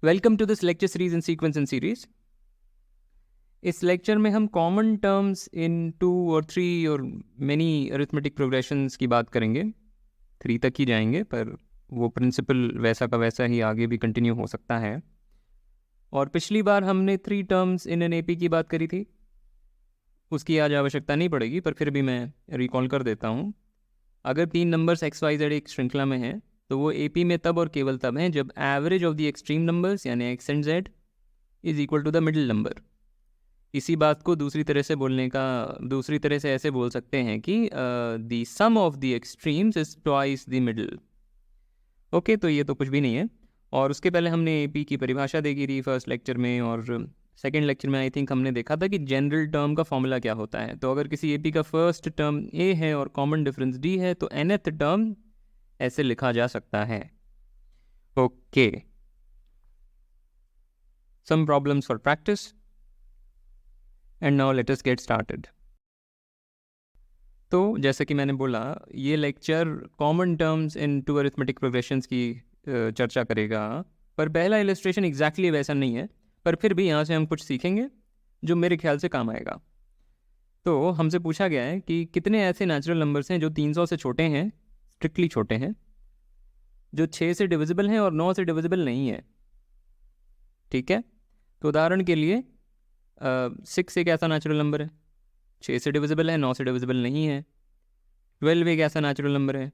Welcome to this lecture series in sequence and series. इस lecture में हम common terms in 2 और 3 और मेनी अरिथमेटिक प्रोग्रेशंस की बात करेंगे। 3 तक ही जाएंगे, पर वो प्रिंसिपल वैसा का वैसा ही आगे भी कंटिन्यू हो सकता है। और पिछली बार हमने 3 टर्म्स इन एन एपी की बात करी थी, उसकी आज आवश्यकता नहीं पड़ेगी, पर फिर भी मैं रिकॉल कर देता हूँ। अगर 3 नंबर्स एक्स वाई जेड एक श्रृंखला में हैं तो वो एपी में तब और केवल तब हैं जब average of the extreme numbers यानी X and Z is equal to the middle number. इसी बात को दूसरी तरह से ऐसे बोल सकते हैं कि the sum of the extremes is twice the middle. Okay, तो ये तो कुछ भी नहीं है। और उसके पहले हमने एपी की परिभाषा देखी थी फर्स्ट लेक्चर में, और सेकेंड लेक्चर में आई थिंक हमने देखा था कि जनरल टर्म का फॉर्मूला क्या होता है। तो अगर किसी एपी का फर्स्ट टर्म ए है और कॉमन डिफरेंस डी है तो nth टर्म ऐसे लिखा जा सकता है। Okay, some problems for practice and now let us get started। तो जैसे कि मैंने बोला, ये lecture common terms in 2 arithmetic progressions की चर्चा करेगा, पर पहला इलस्ट्रेशन एग्जैक्टली वैसा नहीं है, पर फिर भी यहाँ से हम कुछ सीखेंगे जो मेरे ख्याल से काम आएगा। तो हमसे पूछा गया है कि कितने ऐसे नेचुरल नंबर्स हैं जो 300 से छोटे हैं, स्ट्रिक्टली छोटे हैं, जो 6 से डिविजिबल हैं और 9 से डिविजिबल नहीं है। ठीक है, तो उदाहरण के लिए 6 एक ऐसा नेचुरल नंबर है, 6 से डिविजिबल है, 9 से डिविजिबल नहीं है। 12 एक ऐसा नेचुरल नंबर है,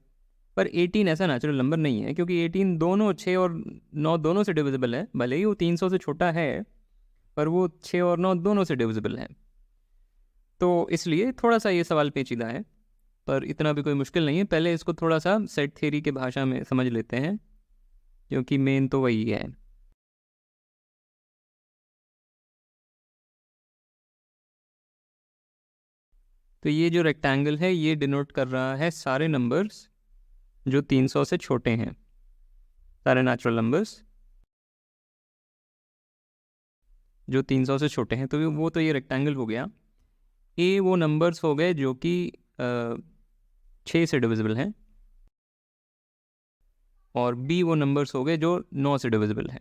पर 18 ऐसा नेचुरल नंबर नहीं है, क्योंकि 18 दोनों 6 और 9 दोनों से डिविजिबल है। भले ही वो 300 से छोटा है, पर वो 6 और 9 दोनों से डिविजिबल है। तो इसलिए थोड़ा सा ये सवाल पेचीदा है, पर इतना भी कोई मुश्किल नहीं है। पहले इसको थोड़ा सा सेट थ्योरी की भाषा में समझ लेते हैं, क्योंकि मेन तो वही है। तो ये जो रेक्टेंगल है ये डिनोट कर रहा है सारे नंबर्स जो 300 से छोटे हैं, सारे नेचुरल नंबर्स जो 300 से छोटे हैं। तो वो तो ये रेक्टेंगल हो गया। ए वो नंबर्स हो गए जो कि 6 से डिविजिबल हैं, और बी वो नंबर्स हो गए जो 9 से डिविजिबल हैं।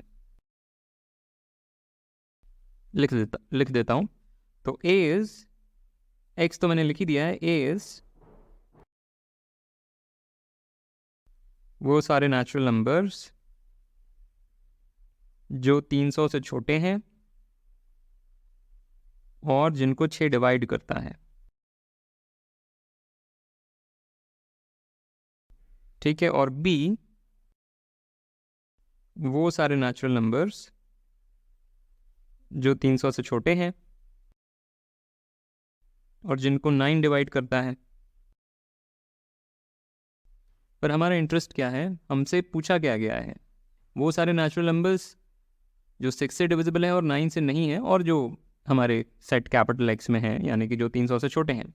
लिख देता हूँ। तो ए इज एक्स तो मैंने लिख ही दिया है। ए इज वो सारे नेचुरल नंबर्स जो 300 से छोटे हैं और जिनको 6 डिवाइड करता है। ठीक है, और बी वो सारे नेचुरल नंबर्स जो 300 से छोटे हैं और जिनको 9 डिवाइड करता है। पर हमारा इंटरेस्ट क्या है, हमसे पूछा क्या गया है, वो सारे नेचुरल नंबर्स जो 6 से डिविजिबल है और 9 से नहीं है, और जो हमारे सेट कैपिटल एक्स में है, यानी कि जो 300 से छोटे हैं।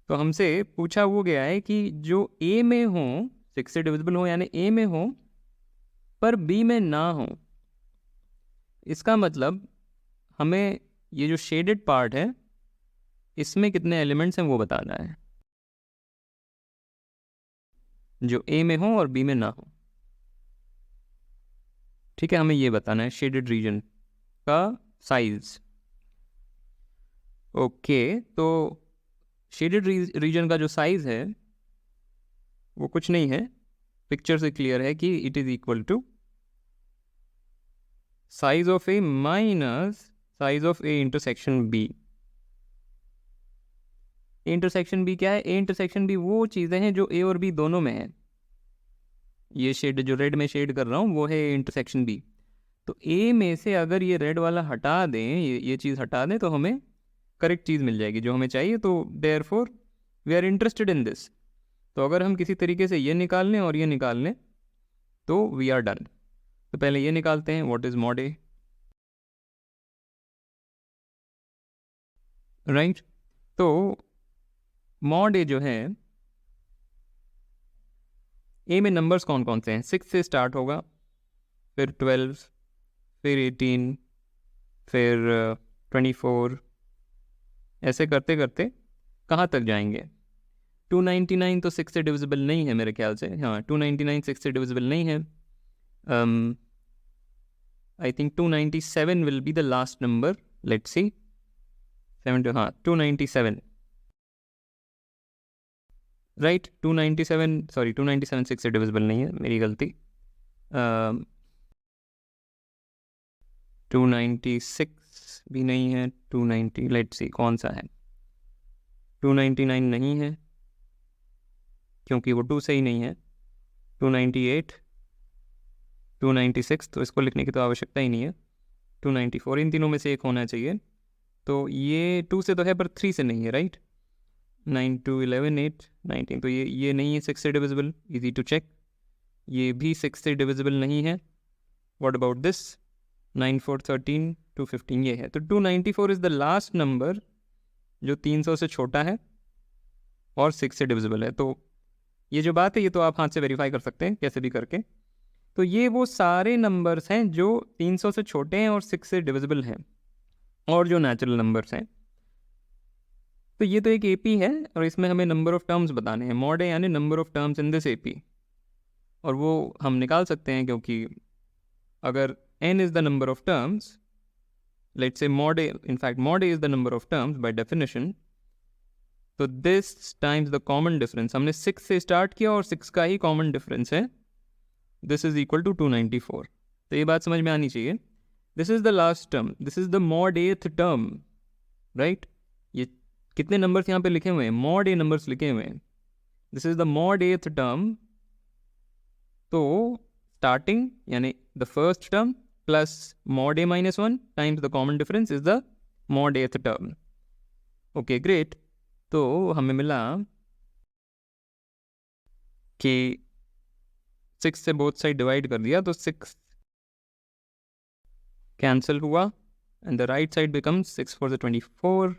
तो हमसे पूछा वो गया है कि जो ए में हो, 6 से डिविजिबल हो यानी ए में हो, पर बी में ना हो। इसका मतलब हमें ये जो शेडेड पार्ट है इसमें कितने एलिमेंट्स हैं वो बताना है, जो ए में हो और बी में ना हो। ठीक है, हमें ये बताना है शेडेड रीजन का साइज। ओके, तो शेडेड रीजन का जो साइज है वो कुछ नहीं है, पिक्चर से क्लियर है कि it is equal to size of A minus size of A intersection B. A intersection B क्या है? ए इंटरसेक्शन बी वो चीज़ें हैं जो ए और बी दोनों में है। ये शेड जो रेड में शेड कर रहा हूँ वो है ए इंटरसेक्शन बी। तो ए में से अगर ये रेड वाला हटा दें, ये चीज़ हटा दें, तो हमें करेक्ट चीज़ मिल जाएगी जो हमें चाहिए। तो therefore we are interested in this. तो अगर हम किसी तरीके से ये निकाल लें और ये निकाल लें तो वी आर डन। तो पहले ये निकालते हैं, what is mod A, right. तो मॉड ए जो है, ए में नंबर्स कौन कौन से हैं? 6 से स्टार्ट होगा, फिर 12, फिर 18, फिर 24, ऐसे करते करते कहाँ तक जाएंगे? 299 तो 6 से डिविजिबल नहीं है मेरे ख्याल से। हाँ, 299 6 से डिविजिबल नहीं है। I think 297 will be the last number. Let's see. 297. Right, 297, sorry 297 6 से डिविजिबल नहीं है, मेरी गलती. 296 भी नहीं है. 290, लेट्स सी कौन सा है. 299 नहीं है क्योंकि वो 2 से ही नहीं है. 298, 296, तो इसको लिखने की तो आवश्यकता ही नहीं है. 294, इन तीनों में से एक होना चाहिए. तो ये 2 से तो है पर 3 से नहीं है. राइट, 9 2 11 8 19, तो ये नहीं है 6 से डिविजिबल. Easy to check. ये भी 6 से डिविजिबल नहीं है. What about this? 9 4 13 215, ये है. तो 294 इज़ द लास्ट नंबर जो 300 से छोटा है और 6 से डिविजिबल है. तो ये जो बात है ये तो आप हाथ से वेरीफाई कर सकते हैं कैसे भी करके. तो ये वो सारे नंबर्स हैं जो 300 से छोटे हैं और 6 से डिविजिबल हैं और जो नेचुरल नंबर्स हैं. तो ये तो एक एपी है और इसमें हमें नंबर ऑफ़ टर्म्स बताने हैं. मॉड है यानी number of terms in this AP, और वो हम निकाल सकते हैं क्योंकि अगर n is the number of terms, let's say mod a, in fact mod a is the number of terms by definition, तो this times the common difference, हमने 6 से स्टार्ट किया और 6 का ही कॉमन डिफरेंस है, this is equal to 294. तो ये बात समझ में आनी चाहिए. this is the last term, this is the mod eighth term, right? ये कितने नंबर्स यहाँ पे लिखे हुए हैं? mod a नंबर्स लिखे हुए हैं. this is the mod eighth term. तो स्टार्टिंग यानी the first term plus mod a minus 1 times the common difference is the mod eighth term. Okay great. तो हमें मिला कि 6 से बोथ साइड डिवाइड कर दिया तो 6 कैंसिल हुआ and the right side becomes 6 4 24,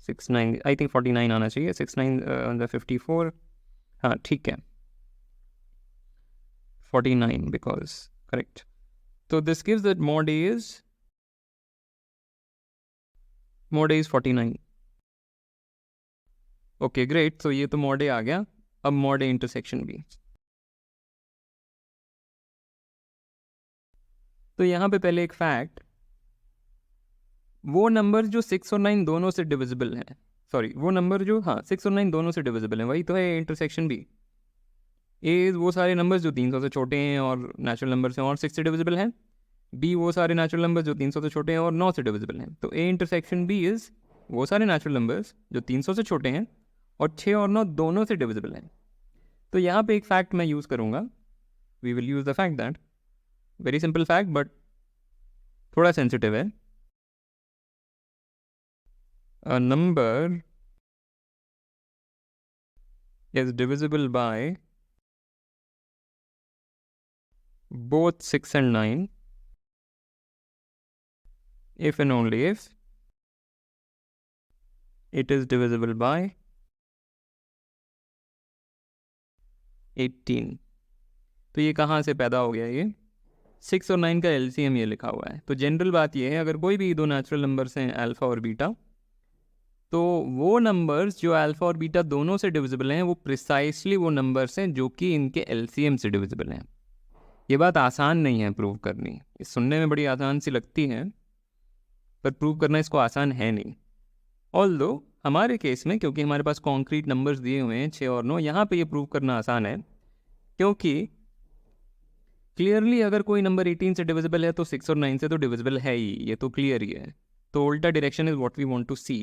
6 9, I think 49 आना चाहिए. 6 9 54, हाँ ठीक है 49 because correct. So this gives that mod a is 49. Okay great. So ये तो mod a आ गया. अब mod a intersection भी. तो यहाँ पे पहले एक फैक्ट, वो नंबर जो 6 और 9 दोनों से डिविजिबल हैं, सॉरी वो नंबर जो 6 और 9 दोनों से डिविजिबल हैं, वही तो है इंटरसेक्शन भी. ए वो सारे नंबर्स जो 300 से छोटे हैं और नेचुरल नंबर्स हैं और 6 से डिविजिबल हैं. बी वो सारे नेचुरल नंबर्स जो 300 से छोटे हैं और 9 से डिविजिबल हैं. तो ए इंटरसेक्शन बी इज़ वो सारे नेचुरल नंबर्स जो 300 से छोटे हैं और 6 और 9 दोनों से डिविजिबल हैं. तो यहाँ पे एक फैक्ट मैं यूज़ करूँगा. We will use the fact that, very simple fact but थोड़ा सेंसिटिव है. A number is divisible by both 6 and 9 if and only if it is divisible by 18. तो ये कहाँ से पैदा हो गया? ये 6 और 9 का एलसीएम ये लिखा हुआ है. तो जनरल बात ये है, अगर कोई भी दो नेचुरल नंबर्स हैं अल्फ़ा और बीटा, तो वो नंबर्स जो अल्फ़ा और बीटा दोनों से डिविजिबल हैं वो प्रिसाइसली वो नंबर्स हैं जो कि इनके एलसीएम से डिविजिबल हैं. ये बात आसान नहीं है प्रूव करनी. ये सुनने में बड़ी आसान सी लगती है पर प्रूव करना इसको आसान है नहीं. ऑल्दो हमारे केस में क्योंकि हमारे पास कॉन्क्रीट नंबर्स दिए हुए हैं 6 और 9, यहाँ पे ये प्रूव करना आसान है क्योंकि क्लियरली अगर कोई नंबर 18 से डिविजिबल है तो 6 और 9 से तो डिविजिबल है ही, ये तो क्लियर ही है. तो उल्टा direction is what we want to see.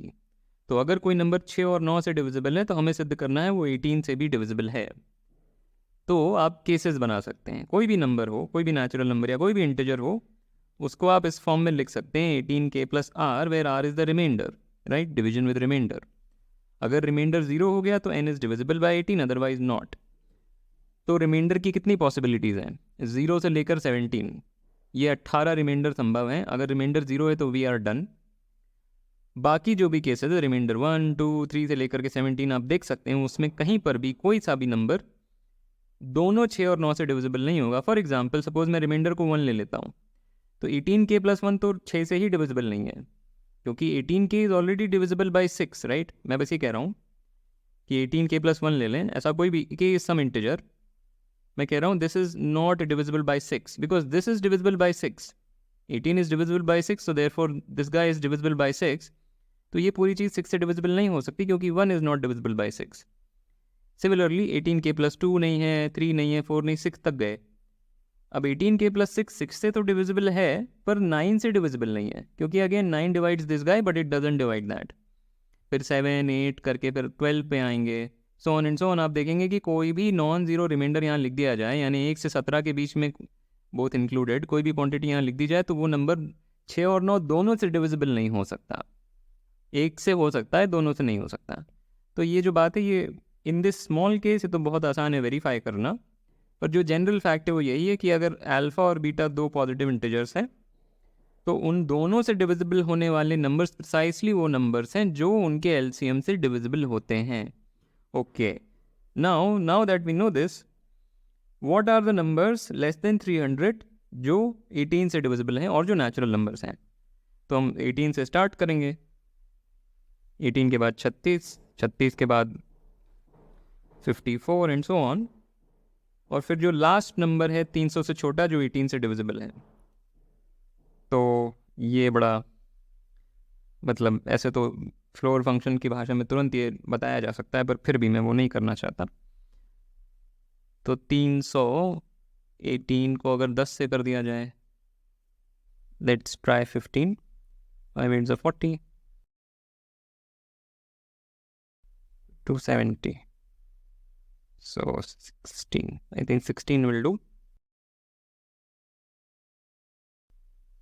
तो अगर कोई नंबर 6 और 9 से डिविजिबल है तो हमें सिद्ध करना है वो 18 से भी डिविजिबल है. तो आप केसेस बना सकते हैं. कोई भी नंबर हो, कोई भी नेचुरल नंबर या कोई भी इंटीजर हो, उसको आप इस फॉर्म में लिख सकते हैं 18k plus r, where r is the remainder, right? Division with remainder. अगर रिमाइंडर 0 हो गया तो n is divisible by 18, otherwise not. तो रिमाइंडर की कितनी पॉसिबिलिटीज़ हैं? 0 से लेकर 17, ये 18 रिमाइंडर संभव हैं. अगर रिमाइंडर 0 है तो वी आर डन. बाकी जो भी केसेस है रिमाइंडर 1 2 3 से लेकर के 17 आप देख सकते हैं, उसमें कहीं पर भी कोई सा भी नंबर दोनों 6 और 9 से डिविजिबल नहीं होगा. फॉर एग्जांपल सपोज मैं रिमाइंडर को 1 ले लेता हूँ, तो 18k प्लस 1 तो 6 से ही डिविजिबल नहीं है क्योंकि 18k is already divisible by 6, right? मैं बस ये कह रहा हूँ कि 18k प्लस 1 ले लें, ऐसा कोई भी k इज सम इंटीजर, मैं कह रहा हूँ this is not divisible by 6 because this is divisible bye 6. 18 is divisible bye 6, so therefore this guy is divisible bye 6. तो ये पूरी चीज़ 6 से डिविजिबल नहीं हो सकती क्योंकि 1 is not divisible by 6. Similarly 18k+2 नहीं है, 3 नहीं है, 4 नहीं, 6 तक गए. अब 18k+6 6 से तो डिविजिबल है पर 9 से डिविजिबल नहीं है क्योंकि again 9 divides this guy but it doesn't divide that. फिर 7 8 करके फिर 12 पे आएंगे, so on and so on. आप देखेंगे कि कोई भी नॉन ज़ीरो रिमाइंडर यहाँ लिख दिया जाए, यानी 1 से 17 के बीच में बोथ इंक्लूडेड कोई भी क्वांटिटी यहाँ लिख दी जाए, तो वो नंबर 6 और 9 दोनों से डिविजिबल नहीं हो सकता. एक से हो सकता है, दोनों से नहीं हो सकता. तो ये जो बात है, ये इन दिस स्मॉल केस ये तो बहुत आसान है वेरीफाई करना, पर जो जनरल फैक्ट है वो यही है कि अगर अल्फ़ा और बीटा दो पॉजिटिव इंटीजर्स हैं तो उन दोनों से डिविजिबल होने वाले नंबर्स प्रिसाइसली वो नंबर्स हैं जो उनके एलसीएम से डिविजिबल होते हैं. Okay, now that we know this, what are the numbers less than 300 जो 18 से डिविजिबल हैं और जो नेचुरल नंबर्स हैं. तो हम 18 से स्टार्ट करेंगे, 18 के बाद 36, 36 के बाद 54 एंड सो ऑन, और फिर जो लास्ट नंबर है 300 से छोटा जो 18 से डिविजिबल है. तो ये बड़ा मतलब ऐसे तो फ्लोर फंक्शन की भाषा में तुरंत ये बताया जा सकता है, पर फिर भी मैं वो नहीं करना चाहता. तो 318 को अगर 10 से कर दिया जाए, let's try 15, 5 8 40, 270. So 16, I think 16 will do.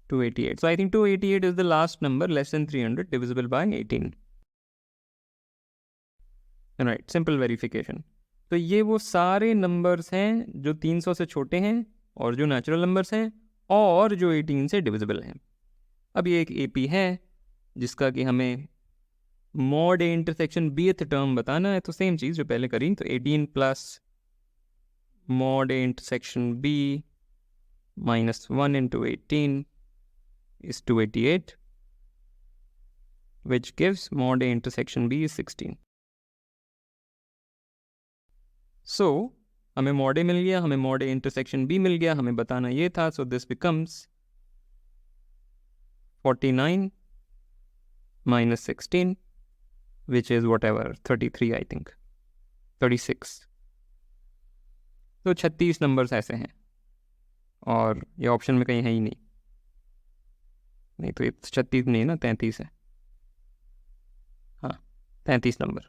288. So I think 288 is the last number less than 300 divisible by 18. Right, simple verification. तो ये वो सारे नंबर्स हैं जो 300 से छोटे हैं और जो नेचुरल नंबर्स हैं और जो 18 से डिविजिबल हैं. अब ये एक एपी है जिसका कि हमें मॉड ए इंटरसेक्शन बीथ टर्म बताना है. तो सेम चीज़ जो पहले करी, तो 18 plus mod A intersection B minus 1 into 18 is 288, which gives mod A intersection B is 16. So हमें mod A मिल गया, हमें mod A intersection B मिल गया, हमें बताना ये था. So this becomes 49 minus 16, which is whatever 33, I think 36. तो 36 numbers ऐसे हैं और ये ऑप्शन में कहीं है ही नहीं. नहीं तो ये 36 नहीं है ना, 33 है. हाँ, 33 number.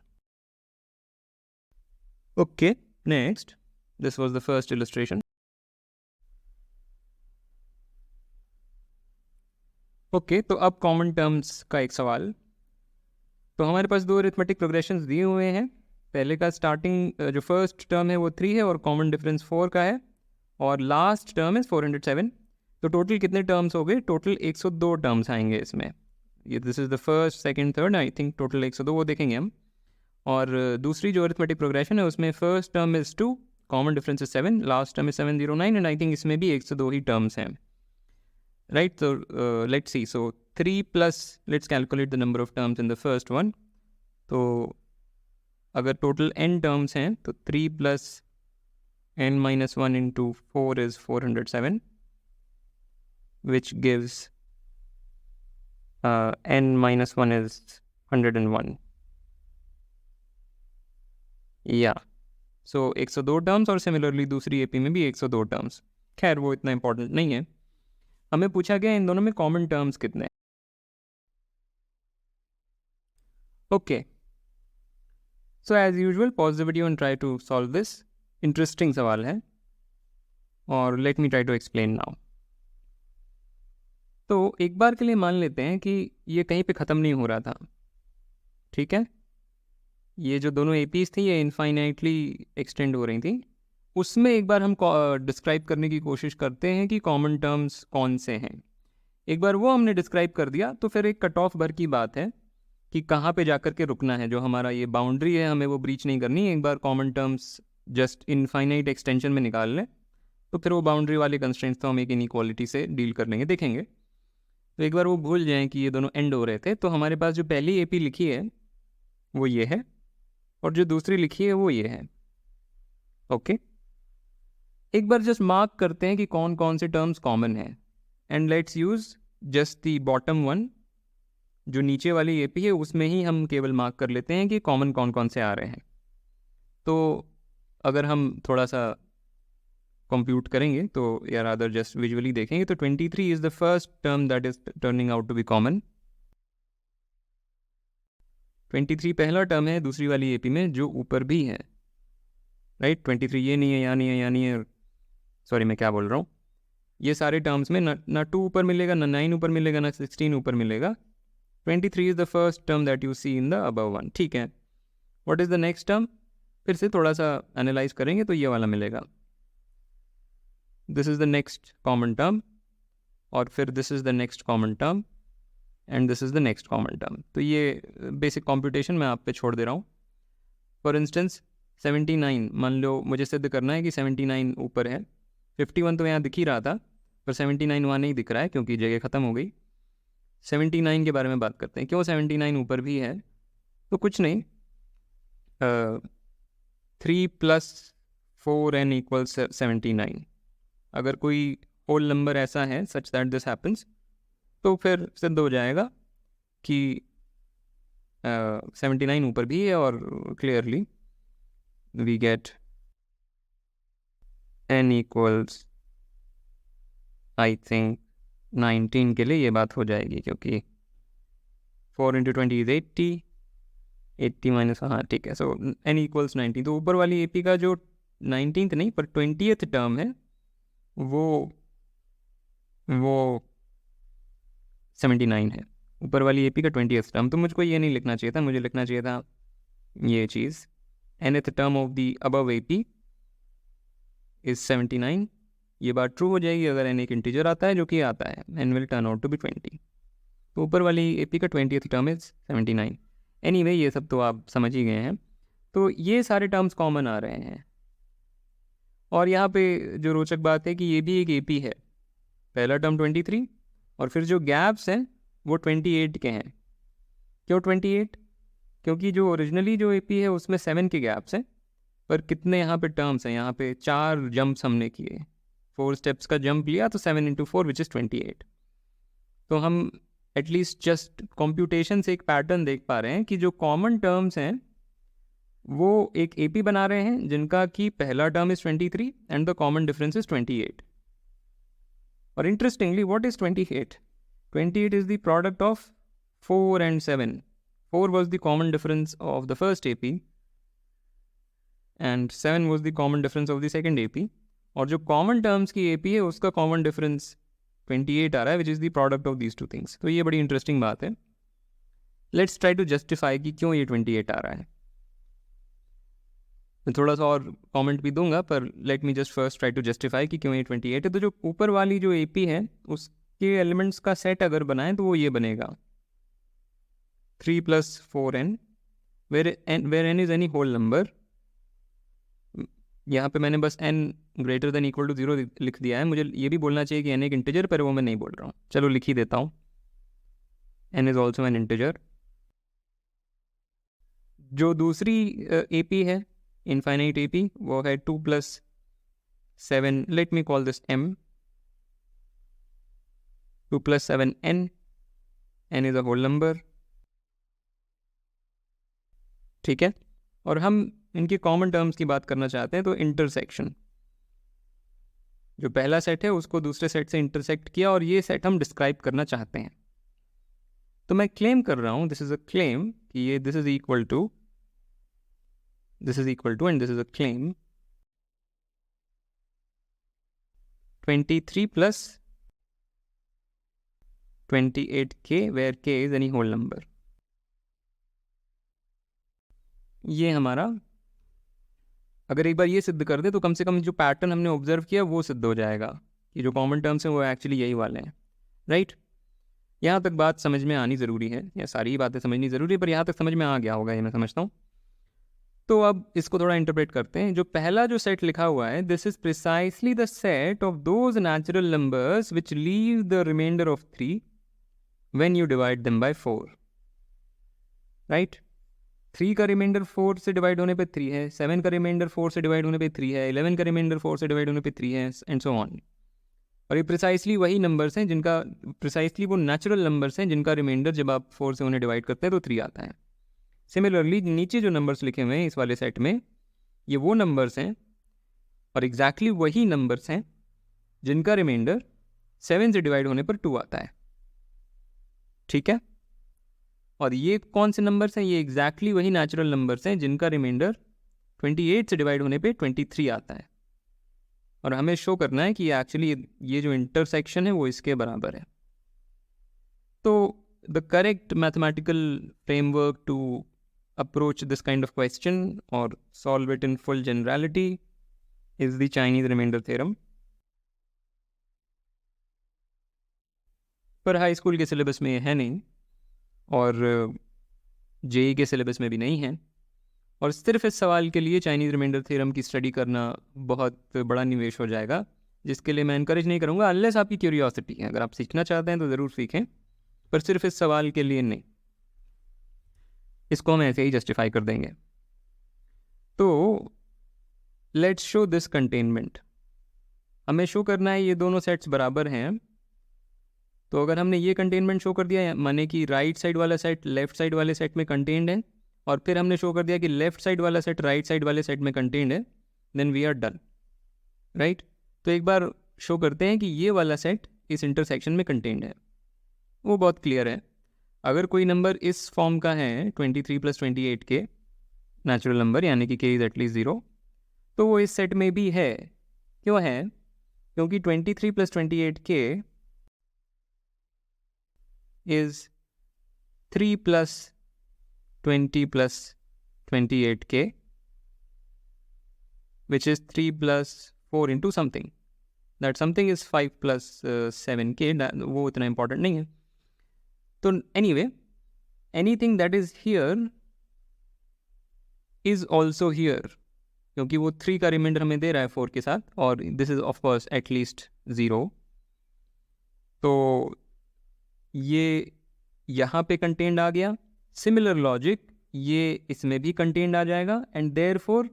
Okay, next, this was the first illustration. Okay, तो अब कॉमन टर्म्स का एक सवाल. तो हमारे पास दो अरिथमेटिक प्रोग्रेशंस दिए हुए हैं. पहले का स्टार्टिंग जो फर्स्ट टर्म है वो 3 है और कॉमन डिफरेंस 4 का है, और लास्ट टर्म है 407. तो टोटल कितने टर्म्स हो गए? टोटल 102 टर्म्स आएंगे इसमें. ये this is the first, second, third, I think total 102 वो देखेंगे हम. और दूसरी जो अरिथमेटिक प्रोग्रेशन है उसमें first term is 2, common difference is 7, last term is 709, and I think इसमें भी 102 ही टर्म्स हैं. राइट, तो let's see. So 3 plus, let's calculate the number of terms in the first one. तो अगर टोटल n टर्म्स हैं तो 3 plus n minus 1 into 4 is 407, which gives n minus 1 is 101. या सो 102 terms, और सिमिलरली दूसरी AP में भी 102 टर्म्स. खैर वो इतना इंपॉर्टेंट नहीं है. हमें पूछा गया इन दोनों में कॉमन टर्म्स कितने. Okay, so as usual pause the video and try to solve this. Interesting सवाल है और let me try to explain now. तो एक बार के लिए मान लेते हैं कि ये कहीं पे ख़त्म नहीं हो रहा था. ठीक है, ये जो दोनों एपीज थी ये इनफाइनाइटली एक्सटेंड हो रही थी. उसमें एक बार हम डिस्क्राइब करने की कोशिश करते हैं कि कॉमन टर्म्स कौन से हैं. एक बार वो हमने डिस्क्राइब कर दिया तो फिर एक कट ऑफ भर की बात है कि कहाँ पे जाकर के रुकना है. जो हमारा ये बाउंड्री है हमें वो ब्रीच नहीं करनी. एक बार common terms just infinite extension में निकाल लें तो फिर वो बाउंड्री वाले कंस्ट्रेंट्स तो हम एक इनइक्वालिटी से डील कर लेंगे, देखेंगे. तो एक बार वो भूल जाएं कि ये दोनों एंड हो रहे थे, तो हमारे पास जो पहली एपी लिखी है वो ये है और जो दूसरी लिखी है वो ये है. ओके, एक बार जस्ट मार्क करते हैं कि कौन कौन से टर्म्स कॉमन हैं and let's use just the bottom one, जो नीचे वाली एपी है उसमें ही हम केवल मार्क कर लेते हैं कि कॉमन कौन कौन से आ रहे हैं। तो अगर हम थोड़ा सा कंप्यूट करेंगे तो या रादर जस्ट विजुअली देखेंगे तो 23 is the first term that is turning out to be common. 23 पहला टर्म है दूसरी वाली एपी में जो ऊपर भी है, राइट। 23 ये नहीं है, यहाँ नहीं है, यहाँ नहीं है, सॉरी मैं क्या बोल रहा हूँ, ये सारे टर्म्स में ना 2 ऊपर मिलेगा, ना 9 ऊपर मिलेगा, ना 16 ऊपर मिलेगा। 23 is the first term that you see in the above one, ठीक है। What is the next term, फिर से थोड़ा सा एनालाइज करेंगे तो ये वाला मिलेगा, this is the next common term, और फिर this is the next common term, and this is the next common term. तो ये बेसिक कॉम्प्यूटेशन मैं आप पे छोड़ दे रहा हूँ। फॉर इंस्टेंस 79, मान लो मुझे सिद्ध करना है कि 79 ऊपर है, 51 तो यहाँ दिख ही रहा था, पर 79 वहाँ नहीं दिख रहा है क्योंकि जगह ख़त्म हो गई। 79 के बारे में बात करते हैं, क्यों 79 ऊपर भी है। तो कुछ नहीं, 3 + 4n = 79। अगर कोई होल नंबर ऐसा है सच दैट दिस हैपन्स, तो फिर सिद्ध हो जाएगा कि 79 ऊपर भी है, और clearly we get n = I think 19 के लिए ये बात हो जाएगी, क्योंकि 4 × 20 इज 80, 80 - हाँ ठीक है। सो n = 19। तो ऊपर वाली एपी का जो 19th नहीं पर 20th टर्म है वो 79 है, ऊपर वाली एपी का 20th टर्म। तो मुझको ये नहीं लिखना चाहिए था, मुझे लिखना चाहिए था ये चीज़, nth term of the above AP is 79। ये बात ट्रू हो जाएगी अगर n एक इंटीजर आता है, जो कि आता है, n will turn out to be 20। तो ऊपर वाली एपी का 20th टर्म इज 79। एनीवे ये सब तो आप समझ ही गए हैं। तो ये सारे टर्म्स कॉमन आ रहे हैं, और यहाँ पे जो रोचक बात है कि ये भी एक एपी है, पहला टर्म 23 और फिर जो गैप्स हैं वो 28 के हैं। क्यों 28? क्योंकि जो ओरिजिनली जो एपी है उसमें 7 के गैप्स हैं, पर कितने यहाँ पे टर्म्स हैं, यहाँ पे 4 जंप्स हमने किए, 4 स्टेप्स का जंप लिया, तो 7 × 4 विच इज़ 28। तो हम एटलीस्ट जस्ट कंप्यूटेशन से एक पैटर्न देख पा रहे हैं कि जो कॉमन टर्म्स हैं वो एक एपी बना रहे हैं जिनका कि पहला term is 23 and the common difference is 28। और interestingly what is 28? 28 is the product of 4 and 7. 4 was the common difference of the first AP and 7 was the common difference of the second AP. और जो common terms की AP है उसका common difference 28 आ रहा है, which is the product of these two things. तो ये बड़ी interesting बात है। Let's try to justify कि क्यों ये 28 आ रहा है। मैं थोड़ा सा और कमेंट भी दूंगा, पर let me just first try to justify कि क्यों ये 28 है। तो जो ऊपर वाली जो AP है उसके एलिमेंट्स का सेट अगर बनाएं तो वो ये बनेगा 3 + 4n, where n is any whole number। यहाँ पे मैंने बस n > 0 लिख दिया है, मुझे ये भी बोलना चाहिए कि n एक इंटीजर, पर वो मैं नहीं बोल रहा हूँ, चलो लिख ही देता हूँ, n is also an integer. जो दूसरी AP है इनफाइनाइट AP, वो है 2 + 7, let me call this m, 2 + 7n, n is a whole number, ठीक है। और हम इनके कॉमन टर्म्स की बात करना चाहते हैं, तो इंटरसेक्शन, जो पहला सेट है उसको दूसरे सेट से इंटरसेक्ट किया, और ये सेट हम डिस्क्राइब करना चाहते हैं। तो मैं क्लेम कर रहा हूँ, दिस इज अ क्लेम, कि ये this is equal to and this is a claim 23 + 28k, where k is any whole number. ये हमारा, अगर एक बार ये सिद्ध कर दे तो कम से कम जो पैटर्न हमने ऑब्जर्व किया वो सिद्ध हो जाएगा कि जो कॉमन टर्म्स हैं वो एक्चुअली यही वाले हैं, राइट। यहाँ तक बात समझ में आनी ज़रूरी है, या सारी ही बातें समझनी ज़रूरी है, पर यहाँ तक समझ में आ गया होगा ये मैं समझता हूँ। तो अब इसको थोड़ा इंटरप्रेट करते हैं। जो पहला जो सेट लिखा हुआ है, this is precisely the set of those natural numbers which leave the remainder of 3 when you divide them by 4, right. 3 का रिमाइंडर 4 से डिवाइड होने पे 3 है, 7 का रिमाइंडर 4 से डिवाइड होने पे 3 है, 11 का रिमाइंडर 4 से डिवाइड होने पे 3 है, एंड सो ऑन। और ये प्रिसाइसली वही नंबर्स हैं जिनका, प्रिसाइसली वो नेचुरल नंबर्स हैं जिनका रिमाइंडर जब आप 4 से उन्हें डिवाइड करते हैं तो 3 आता है। सिमिलरली नीचे जो नंबर्स लिखे हुए हैं इस वाले सेट में, ये वो नंबर्स हैं और एग्जैक्टली वही नंबर्स हैं जिनका रिमाइंडर 7 से डिवाइड होने पर 2 आता है। ठीक है, और ये कौन से नंबर्स हैं? ये एग्जैक्टली वही नेचुरल नंबर्स हैं जिनका रिमाइंडर 28 से डिवाइड होने पे 23 आता है। और हमें शो करना है कि एक्चुअली ये जो इंटरसेक्शन है वो इसके बराबर है। तो the correct mathematical framework to approach this kind of question और solve it in full generality is the Chinese remainder theorem. पर हाई स्कूल के सिलेबस में ये है नहीं और जेई के सिलेबस में भी नहीं है, और सिर्फ इस सवाल के लिए चाइनीज़ रिमाइंडर थ्योरम की स्टडी करना बहुत बड़ा निवेश हो जाएगा, जिसके लिए मैं इनकरेज नहीं करूँगा अनलेस आपकी क्यूरियोसिटी है। अगर आप सीखना चाहते हैं तो ज़रूर सीखें, पर सिर्फ इस सवाल के लिए नहीं। इसको हम ऐसे ही जस्टिफाई कर देंगे। तो लेट्स शो दिस कंटेनमेंट। हमें शो करना है ये दोनों सेट्स बराबर हैं। तो अगर हमने ये कंटेनमेंट शो कर दिया, माने कि राइट साइड वाला सेट लेफ्ट साइड वाले सेट में कंटेन्ड है, और फिर हमने शो कर दिया कि लेफ्ट साइड वाला सेट राइट साइड वाले सेट में कंटेन्ड है, then we are done, right. तो एक बार शो करते हैं कि ये वाला सेट इस इंटरसेक्शन में कंटेन्ड है। वो बहुत क्लियर है। अगर कोई नंबर इस फॉर्म का है 23 + 28 के नेचुरल नंबर, यानी कि k इज़ एटलीस्ट 0, तो वो इस सेट में भी है। क्यों है? क्योंकि 23 + 28k is 3 + 20 + 28k, which is 3 + 4 into something. That something is 5 + 7k. वो इतना important नहीं है। तो anyway, anything that is here is also here, क्योंकि वो 3 का रिमाइंडर हमें दे रहा है 4 के साथ, और this is of course at least 0. तो ये यहाँ पे कंटेन्ड आ गया। सिमिलर लॉजिक ये इसमें भी कंटेन्ड आ जाएगा, and therefore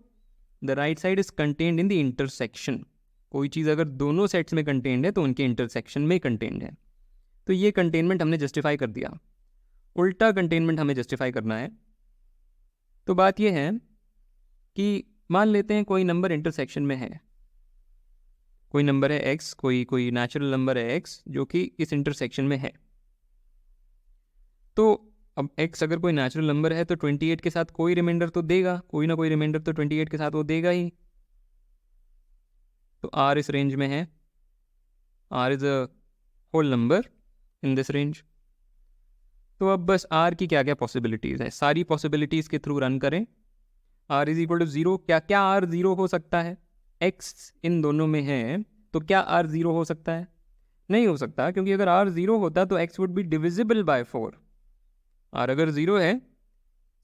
the right side is contained in the intersection. कोई चीज़ अगर दोनों सेट्स में कंटेन्ड है तो उनके इंटरसेक्शन में कंटेन्ड है। तो ये कंटेनमेंट हमने जस्टिफाई कर दिया। उल्टा कंटेनमेंट हमें जस्टिफाई करना है। तो बात ये है कि मान लेते हैं कोई नंबर इंटरसेक्शन में है, कोई नंबर है x, कोई नेचुरल नंबर है x जो कि इस इंटरसेक्शन में है। तो अब x अगर कोई नेचुरल नंबर है तो 28 के साथ कोई रिमाइंडर तो देगा, कोई ना कोई रिमाइंडर तो 28 के साथ वो देगा ही। तो r इस रेंज में है, r is a whole number in this range. तो अब बस r की क्या क्या पॉसिबिलिटीज़ है, सारी पॉसिबिलिटीज़ के थ्रू रन करें। r इज इक्वल टू 0, क्या r 0 हो सकता है? x इन दोनों में है तो क्या r 0 हो सकता है? नहीं हो सकता, क्योंकि अगर r 0 होता तो x would be divisible by 4। r अगर 0 है,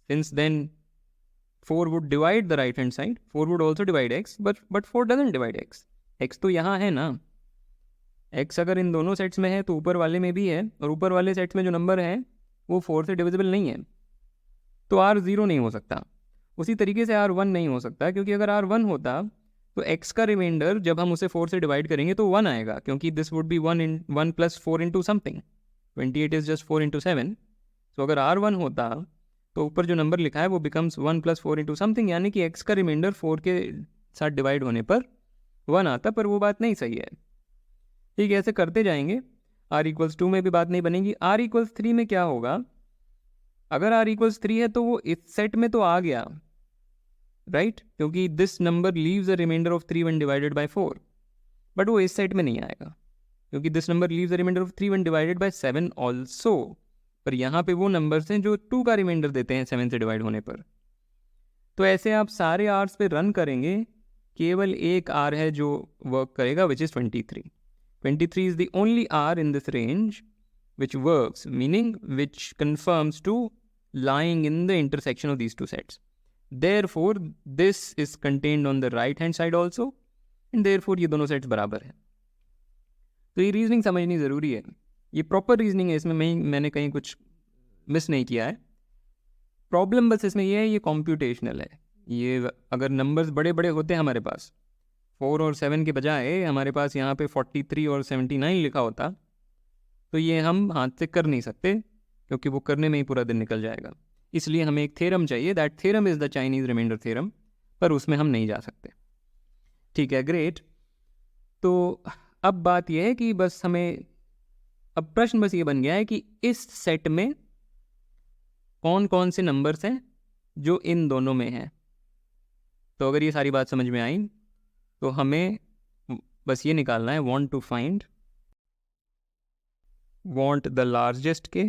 since then 4 would divide the right hand side, 4 would also divide x, but 4 doesn't divide x। x तो यहाँ है ना, x अगर इन दोनों सेट्स में है तो ऊपर वाले में भी है, और ऊपर वाले सेट्स में जो नंबर है वो 4 से डिविजिबल नहीं है, तो r 0 नहीं हो सकता। उसी तरीके से r 1 नहीं हो सकता, क्योंकि अगर r 1 होता तो x का रिमाइंडर जब हम उसे 4 से डिवाइड करेंगे तो 1 आएगा, क्योंकि this would be 1 + 4 into something. 28 is just 4 into 7। तो अगर r 1 होता तो ऊपर जो नंबर लिखा है वो बिकम्स 1 + 4 into समथिंग, यानी कि x का रिमाइंडर 4 के साथ डिवाइड होने पर 1 आता, पर वो बात नहीं सही है। ठीक है, ऐसे करते जाएंगे। r = 2 में भी बात नहीं बनेगी। r = 3 में क्या होगा? अगर r = 3 है तो वो इस सेट में तो आ गया, राइट, क्योंकि this number leaves a remainder of 3 when divided by 4, but वो इस सेट में नहीं आएगा, क्योंकि this number leaves a remainder of 3 when divided by 7 also. पर यहाँ पे वो नंबर्स हैं जो 2 का रिमाइंडर देते हैं 7 से डिवाइड होने पर। तो ऐसे आप सारे आर्स पे रन करेंगे, केवल एक r है जो वर्क करेगा, which is 23। 23 is the only r in this range which works, meaning which confirms to lying in the intersection of these two sets. Therefore this is contained on the right hand side also, and therefore ये दोनों sets बराबर हैं। तो ये reasoning समझनी ज़रूरी है, ये प्रॉपर रीजनिंग है, इसमें मैंने कहीं कुछ मिस नहीं किया है। प्रॉब्लम बस इसमें ये है, ये कॉम्प्यूटेशनल है। ये अगर नंबर्स बड़े बड़े होते हैं हमारे पास 4 और 7 के बजाय हमारे पास यहाँ पे 43 और 79 लिखा होता तो ये हम हाथ से कर नहीं सकते, क्योंकि वो करने में ही पूरा दिन निकल जाएगा। इसलिए हमें एक थ्योरम चाहिए, that theorem is the Chinese remainder theorem, पर उसमें हम नहीं जा सकते। ठीक है, ग्रेट। तो अब बात यह है कि बस हमें, अब प्रश्न बस ये बन गया है कि इस सेट में कौन कौन से नंबर्स हैं जो इन दोनों में हैं। तो अगर ये सारी बात समझ में आई तो हमें बस ये निकालना है, want to find, want the largest k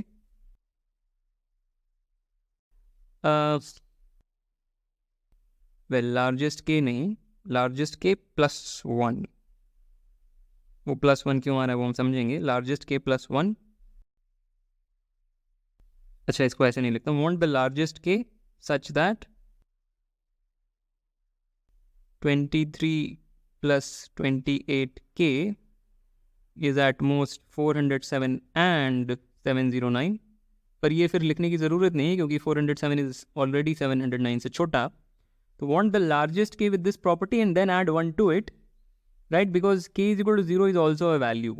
well largest k नहीं, लार्जेस्ट के +1। वो +1 क्यों आ रहा है वो हम समझेंगे। लार्जेस्ट के +1, अच्छा इसको ऐसे नहीं लिखता, वांट द लार्जेस्ट के such that 23 + 28k is at most 407 and 709। पर ये फिर लिखने की ज़रूरत नहीं है क्योंकि 407 इज़ ऑलरेडी 709 से छोटा। तो want the largest k with this property and then add 1 to it, right, because k = 0 is also a value.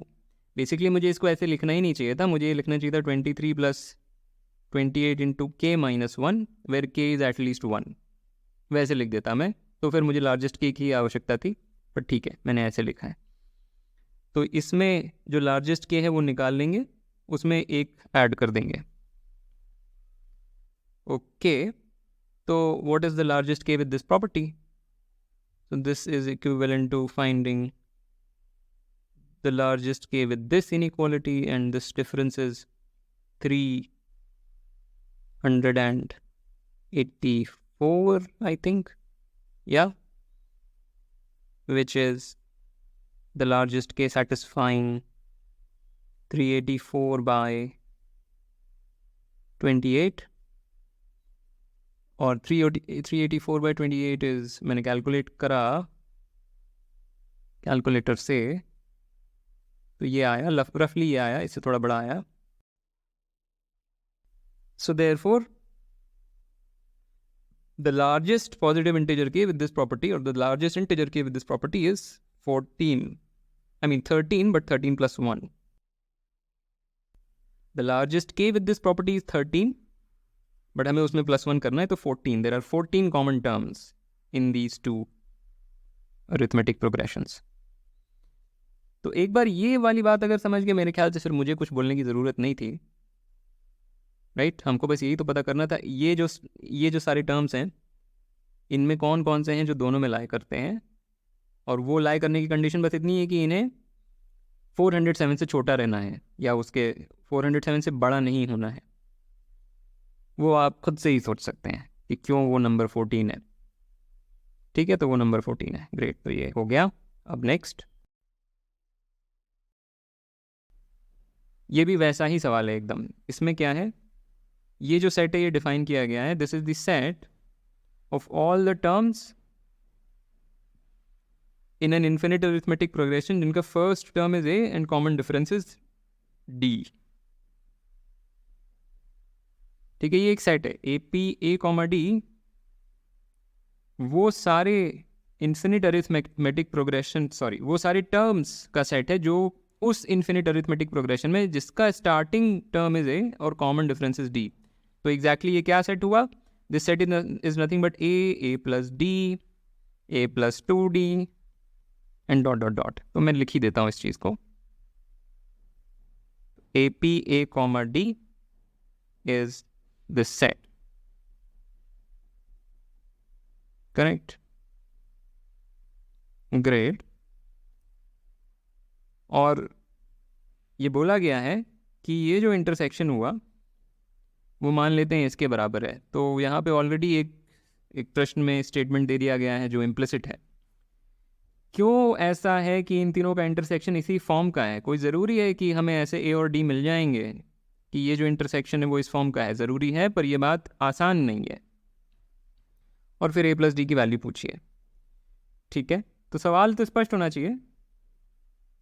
Basically मुझे इसको ऐसे लिखना ही नहीं चाहिए था, मुझे ये लिखना चाहिए था 23 + 28 × k - 1 where k is at least 1, वैसे लिख देता मैं, तो फिर मुझे लार्जेस्ट के की आवश्यकता थी, पर ठीक है मैंने ऐसे लिखा है। तो इसमें जो लार्जेस्ट के है वो निकाल लेंगे, उसमें एक ऐड कर देंगे। ओके, तो what is the largest k with this property? So this is equivalent to finding the largest k with this inequality, and this difference is 384, I think, yeah, which is the largest k satisfying 384 by 28, और 384 by 28 is, मैंने calculate करा calculator से, तो ये आया रफली, ये आया, इससे थोड़ा बड़ा आया। So therefore the largest positive integer k with this property, or the largest integer k with this property is 13, but 13 + 1. The largest k with this property is 13, but हमें उसमें +1 करना है, तो 14. There are 14 common terms in these two arithmetic progressions. तो एक बार ये वाली बात अगर समझ गए, मेरे ख्याल से फिर मुझे कुछ बोलने की ज़रूरत नहीं थी, राइट। हमको बस यही तो पता करना था, ये जो सारे टर्म्स हैं इनमें कौन कौन से हैं जो दोनों में लाई करते हैं, और वो लाई करने की कंडीशन बस इतनी है कि इन्हें 407 से छोटा रहना है या उसके 407 से बड़ा नहीं होना है। वो आप खुद से ही सोच सकते हैं कि क्यों वो नंबर 14 है। ठीक है, तो वो नंबर 14 है। ग्रेट, तो ये हो गया। अब नेक्स्ट, ये भी वैसा ही सवाल है एकदम। इसमें क्या है, ये जो सेट है ये डिफाइन किया गया है, this is the set of all the terms in an infinite arithmetic progression जिनका first term is a and common difference is d। ठीक है, ये एक सेट है a, d, वो सारे इन्फिनिट अरिथमेटिक प्रोग्रेशन, वो सारे टर्म्स का सेट है जो उस इन्फिनिट अरिथमेटिक प्रोग्रेशन में जिसका स्टार्टिंग टर्म इज a और कॉमन डिफरेंस इज d। तो एग्जैक्टली ये क्या सेट हुआ? This set is nothing but a + d, a + 2d and dot dot dot. तो मैं लिख ही देता हूँ इस चीज़ को, AP a, d is this set, correct? Great। और ये बोला गया है कि ये जो इंटरसेक्शन हुआ वो मान लेते हैं इसके बराबर है। तो यहाँ पे ऑलरेडी एक प्रश्न में स्टेटमेंट दे दिया गया है जो इम्प्लिसिट है। क्यों ऐसा है कि इन तीनों का इंटरसेक्शन इसी फॉर्म का है? कोई ज़रूरी है कि हमें ऐसे a और d मिल जाएंगे कि ये जो इंटरसेक्शन है वो इस फॉर्म का है? ज़रूरी है, पर यह बात आसान नहीं है। और फिर a + d की वैल्यू पूछिए। ठीक है, तो सवाल तो स्पष्ट होना चाहिए।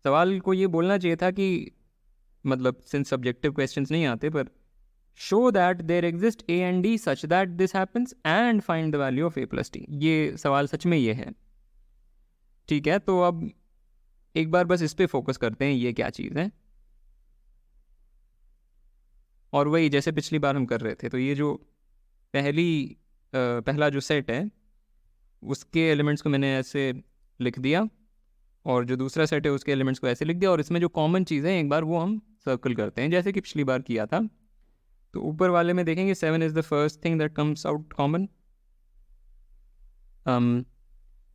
सवाल को ये बोलना चाहिए था कि, मतलब सिंस सब्जेक्टिव क्वेश्चंस नहीं आते, पर show that there exist a and d such that this happens and find the value of a + d। ये सवाल सच में ये है। ठीक है, तो अब एक बार बस इस पे फोकस करते हैं, ये क्या चीज़ है। और वही जैसे पिछली बार हम कर रहे थे, तो ये जो पहला जो सेट है उसके एलिमेंट्स को मैंने ऐसे लिख दिया, और जो दूसरा सेट है उसके एलिमेंट्स को ऐसे लिख दिया, और इसमें जो कॉमन चीज़ है एक बार वो हम सर्कल करते हैं जैसे कि पिछली बार किया था। तो ऊपर वाले में देखेंगे 7 is the first thing that comes out common,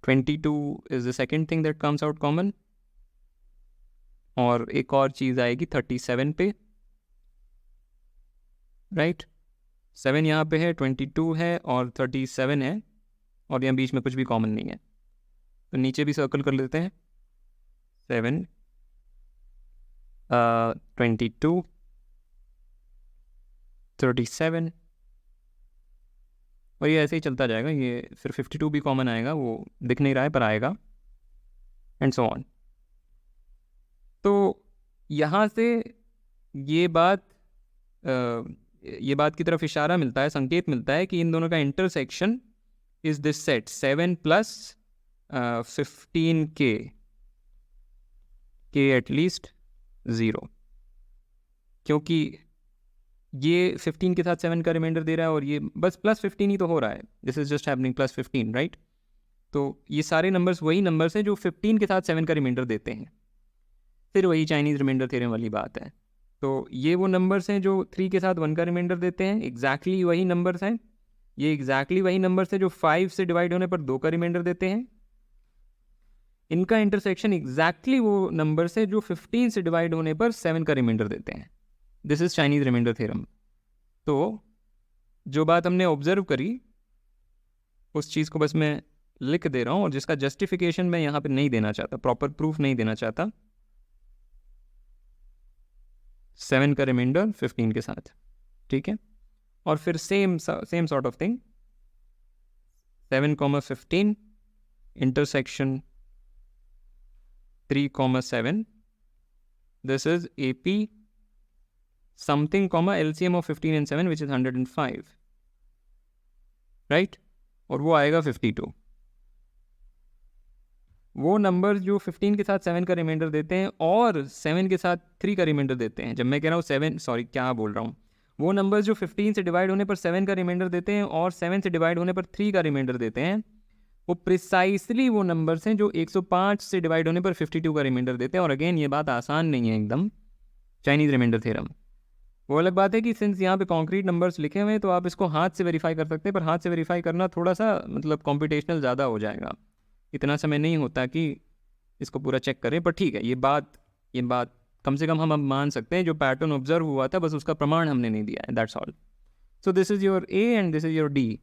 22 is the second thing that comes out common, और एक और चीज़ आएगी 37 पे, राइट। 7 यहाँ पे है, 22 है और 37 है, और यहाँ बीच में कुछ भी कॉमन नहीं है, तो नीचे भी सर्कल कर लेते हैं। 7 22 37, और ये ऐसे ही चलता जाएगा, ये फिर 52 भी कॉमन आएगा, वो दिख नहीं रहा है पर आएगा, एंड सो ऑन। तो यहाँ से ये बात की तरफ इशारा मिलता है, संकेत मिलता है कि इन दोनों का intersection is this set 7 plus 15 के एटलीस्ट 0, क्योंकि ये 15 के साथ 7 का रिमाइंडर दे रहा है, और ये बस प्लस 15 ही तो हो रहा है, this is just happening plus 15, right. तो ये सारे नंबर्स वही नंबर्स हैं जो 15 के साथ 7 का रिमाइंडर देते हैं, फिर वही चाइनीज़ रिमाइंडर थ्योरम वाली बात है। तो ये वो नंबर्स हैं जो 3 के साथ 1 का रिमाइंडर देते हैं, एग्जैक्टली वही नंबर्स हैं। ये एग्जैक्टली वही नंबर्स हैं जो 5 से डिवाइड होने पर 2 का रिमाइंडर देते हैं। इनका इंटरसेक्शन एग्जैक्टली वो नंबर्स है जो 15 से डिवाइड होने पर 7 का रिमाइंडर देते हैं। This is Chinese remainder theorem. तो जो बात हमने ऑब्जर्व करी उस चीज़ को बस मैं लिख दे रहा हूँ, और जिसका जस्टिफिकेशन मैं यहाँ पे नहीं देना चाहता, प्रॉपर प्रूफ नहीं देना चाहता। 7 का रिमाइंडर 15 के साथ, ठीक है। और फिर same sort of thing, 7, 15 intersection 3, 7, this is AP something, LCM of 15 and 7 which is 105, right. और वो आएगा 52। वो नंबर जो 15 के साथ 7 का रिमाइंडर देते हैं और 7 के साथ 3 का रिमाइंडर देते हैं, जब मैं कह रहा हूँ 7, सॉरी क्या बोल रहा हूँ, वो नंबर्स जो 15 से डिवाइड होने पर 7 का रिमाइंडर देते हैं और 7 से डिवाइड होने पर 3 का रिमाइंडर देते हैं, वो प्रिसाइसली वो नंबर्स हैं जो 105 से डिवाइड होने पर 52 का रिमाइंडर देते हैं। और अगेन ये बात आसान नहीं है एकदम, चाइनीज़ रिमाइंडर थ्योरम। वो अलग बात है कि सिंस यहाँ पे कॉन्क्रीट नंबर्स लिखे हुए हैं तो आप इसको हाथ से वेरीफाई कर सकते हैं, पर हाथ से वेरीफाई करना थोड़ा सा मतलब कॉम्पिटिशनल ज़्यादा हो जाएगा, इतना समय नहीं होता कि इसको पूरा चेक करें। पर ठीक है, ये बात कम से कम हम अब मान सकते हैं, जो पैटर्न ऑब्जर्व हुआ था बस उसका प्रमाण हमने नहीं दिया है, that's all. So this is your A and this is your D,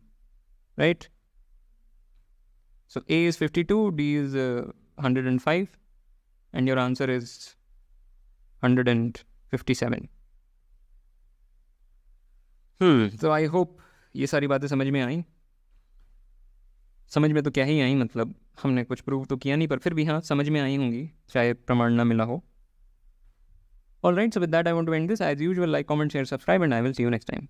right. So A is 52, D is 105 and your answer is 157. तो आई होप ये सारी बातें समझ में आई। समझ में तो क्या ही आई, मतलब हमने कुछ प्रूव तो किया नहीं, पर फिर भी हाँ समझ में आई होंगी, चाहे प्रमाण ना मिला हो। All right, so with that I want to end this. As usual, like, comment, share, subscribe, and I will see you next time.